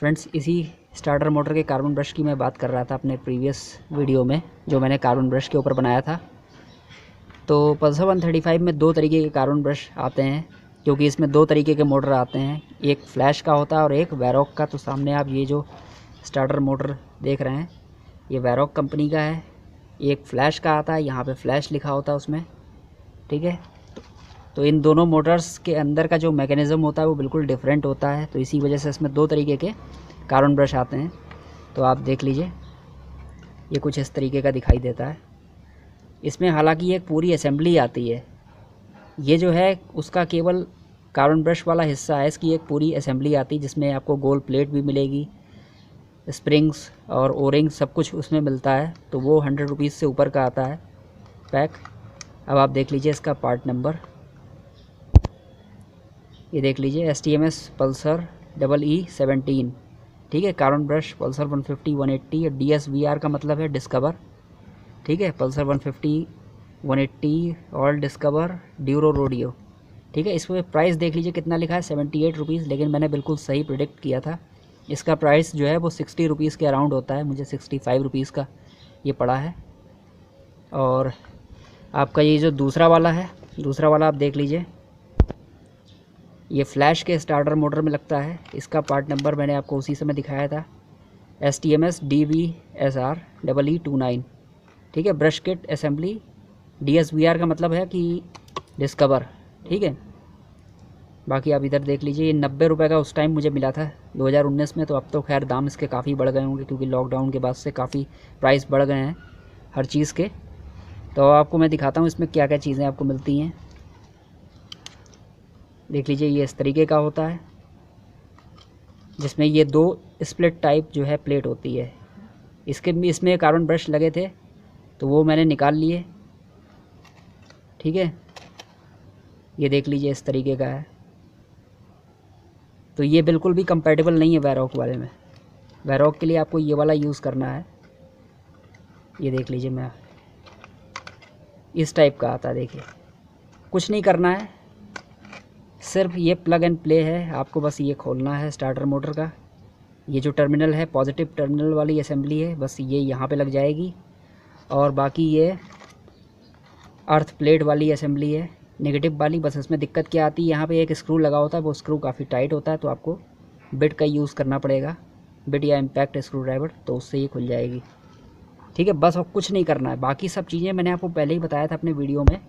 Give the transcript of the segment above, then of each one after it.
Friends, इसी starter motor के carbon brush की मैं बात कर रहा था अपने प्रीवियस वीडियो में, जो मैंने कार्बन ब्रश के ऊपर बनाया था। तो पल्सर 135 में दो तरीके के कार्बन ब्रश आते हैं, क्योंकि इसमें दो तरीके के मोटर आते हैं, एक फ्लैश का होता है और एक वैरोक का। तो सामने आप ये जो स्टार्टर मोटर देख रहे हैं, ये वैरोक कंपनी का है। एक फ्लैश का आता है, यहाँ पे फ्लैश लिखा होता है उसमें, ठीक है। तो इन दोनों मोटर्स के अंदर का जो मैकेनिज़्म होता है वो बिल्कुल डिफरेंट होता है, तो इसी वजह से इसमें दो तरीके के कार्बन ब्रश आते हैं। तो आप देख लीजिए, ये कुछ इस तरीके का दिखाई देता है। इसमें हालांकि एक पूरी असेंबली आती है, ये जो है उसका केवल कार्बन ब्रश वाला हिस्सा है, इसकी एक पूरी असेंबली आती है जिसमें आपको गोल प्लेट भी मिलेगी, स्प्रिंग्स और ओरिंग सब कुछ उसमें मिलता है। तो वो 100 रुपीज़ से ऊपर का आता है पैक। अब आप देख लीजिए इसका पार्ट नंबर, ये देख लीजिए, STMS पल्सर EE17, ठीक है। कार्बन ब्रश पल्सर 150 180, DSVR का मतलब है डिस्कवर, ठीक है। Pulsar 150 180 all Discover Duro Rodeo, ठीक है। इसमें प्राइस देख लीजिए कितना लिखा है, 78 रुपीज़, लेकिन मैंने बिल्कुल सही प्रिडिक्ट किया था। इसका प्राइस जो है वो 60 रुपीज़ के अराउंड होता है, मुझे 65 रुपीज़ का ये पड़ा है। और आपका ये जो दूसरा वाला है, दूसरा वाला आप देख लीजिए, ये फ्लैश के स्टार्टर मोटर में लगता है। इसका पार्ट नंबर मैंने आपको उसी समय दिखाया था, STMS DVSR EE29, ठीक है। ब्रश किट असेंबली, DSVR का मतलब है कि डिस्कवर, ठीक है। बाकी आप इधर देख लीजिए, ये 90 रुपये का उस टाइम मुझे मिला था 2019 में। तो अब तो खैर दाम इसके काफ़ी बढ़ गए होंगे, क्योंकि लॉकडाउन के बाद से काफ़ी प्राइस बढ़ गए हैं हर चीज़ के। तो आपको मैं दिखाता हूँ इसमें क्या क्या चीज़ें आपको मिलती हैं। देख लीजिए, ये इस तरीके का होता है, जिसमें ये दो स्प्लिट टाइप जो है प्लेट होती है। इसमें कार्बन ब्रश लगे थे तो वो मैंने निकाल लिए, ठीक है। ये देख लीजिए इस तरीके का है। तो ये बिल्कुल भी कंपैटिबल नहीं है वैरोक वाले में। वैरोक के लिए आपको ये वाला यूज़ करना है। ये देख लीजिए, मैं इस टाइप का आता है। देखिए, कुछ नहीं करना है, सिर्फ ये प्लग एंड प्ले है। आपको बस ये खोलना है स्टार्टर मोटर का। ये जो टर्मिनल है, पॉजिटिव टर्मिनल वाली असेंबली है, बस ये यहाँ पे लग जाएगी। और बाकी ये अर्थ प्लेट वाली असेंबली है, नेगेटिव वाली। बस इसमें दिक्कत क्या आती है, यहाँ पे एक स्क्रू लगा होता है, वो स्क्रू काफ़ी टाइट होता है, तो आपको बिट का यूज़ करना पड़ेगा, बिट या इम्पैक्ट स्क्रू ड्राइवर, तो उससे ये खुल जाएगी, ठीक है। बस और कुछ नहीं करना है। बाकी सब चीज़ें मैंने आपको पहले ही बताया था अपने वीडियो में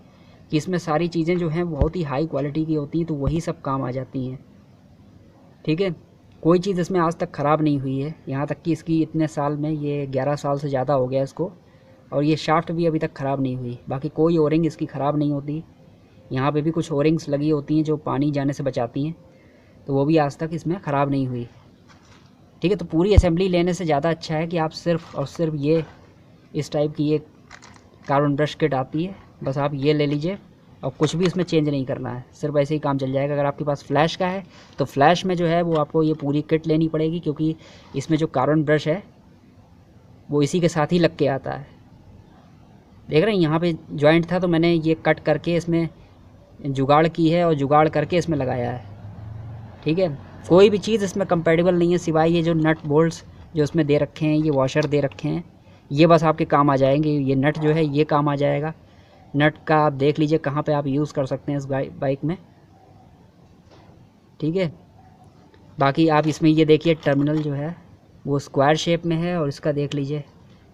कि इसमें सारी चीज़ें जो हैं बहुत ही हाई क्वालिटी की होती हैं, तो वही सब काम आ जाती हैं, ठीक है। कोई चीज़ इसमें आज तक ख़राब नहीं हुई है, यहाँ तक कि इसकी इतने साल में, ये 11 साल से ज़्यादा हो गया इसको, और ये शाफ्ट भी अभी तक ख़राब नहीं हुई। बाकी कोई ओरिंग इसकी ख़राब नहीं होती। यहाँ पे भी कुछ ओरिंग्स लगी होती हैं जो पानी जाने से बचाती हैं, तो वो भी आज तक इसमें ख़राब नहीं हुई, ठीक है। तो पूरी असेंबली लेने से ज़्यादा अच्छा है कि आप सिर्फ़ और सिर्फ ये इस टाइप की ये कार्बन ब्रश किट आती है, बस आप ये ले लीजिए, और कुछ भी इसमें चेंज नहीं करना है, सिर्फ ऐसे ही काम चल जाएगा। अगर आपके पास फ्लैश का है तो फ्लैश में जो है वो आपको ये पूरी किट लेनी पड़ेगी, क्योंकि इसमें जो कार्बन ब्रश है वो इसी के साथ ही लग के आता है। देख रहे हैं, यहाँ पे जॉइंट था तो मैंने ये कट करके इसमें जुगाड़ की है और जुगाड़ करके इसमें लगाया है, ठीक है। कोई भी चीज़ इसमें कंपैटिबल नहीं है, सिवाय ये जो नट बोल्ट्स जो इसमें दे रखे हैं, ये वॉशर दे रखे हैं, ये बस आपके काम आ जाएंगे। ये नट जो है ये काम आ जाएगा। नट का आप देख लीजिए कहाँ पे आप यूज़ कर सकते हैं इस बाइक में, ठीक है। बाकी आप इसमें ये देखिए, टर्मिनल जो है वो स्क्वायर शेप में है, और इसका देख लीजिए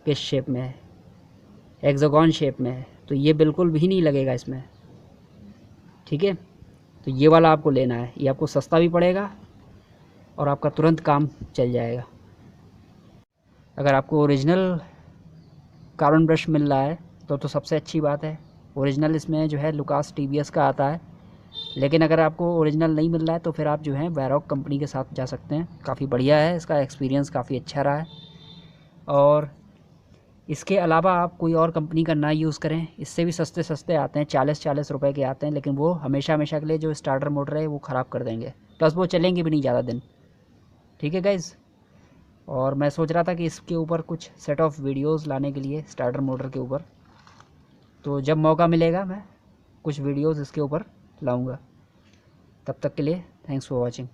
किस शेप में है, हेक्सागोन शेप में है, तो ये बिल्कुल भी नहीं लगेगा इसमें, ठीक है। तो ये वाला आपको लेना है, ये आपको सस्ता भी पड़ेगा और आपका तुरंत काम चल जाएगा। अगर आपको ओरिजिनल कार्बन ब्रश मिल रहा है तो सबसे अच्छी बात है। ओरिजिनल इसमें जो है लुकास TVS का आता है, लेकिन अगर आपको ओरिजिनल नहीं मिल रहा है तो फिर आप जो है वैरोक कंपनी के साथ जा सकते हैं, काफ़ी बढ़िया है, इसका एक्सपीरियंस काफ़ी अच्छा रहा है। और इसके अलावा आप कोई और कंपनी का ना यूज़ करें, इससे भी सस्ते आते हैं, 40 रुपए के आते हैं, लेकिन वो हमेशा के लिए जो स्टार्टर मोटर है वो ख़राब कर देंगे, प्लस वो चलेंगे भी नहीं ज़्यादा दिन, ठीक है गाइज़। और मैं सोच रहा था कि इसके ऊपर कुछ सेट ऑफ वीडियोस लाने के लिए, स्टार्टर मोटर के ऊपर, तो जब मौका मिलेगा मैं कुछ वीडियोस इसके ऊपर लाऊंगा। तब तक के लिए थैंक्स फॉर वॉचिंग।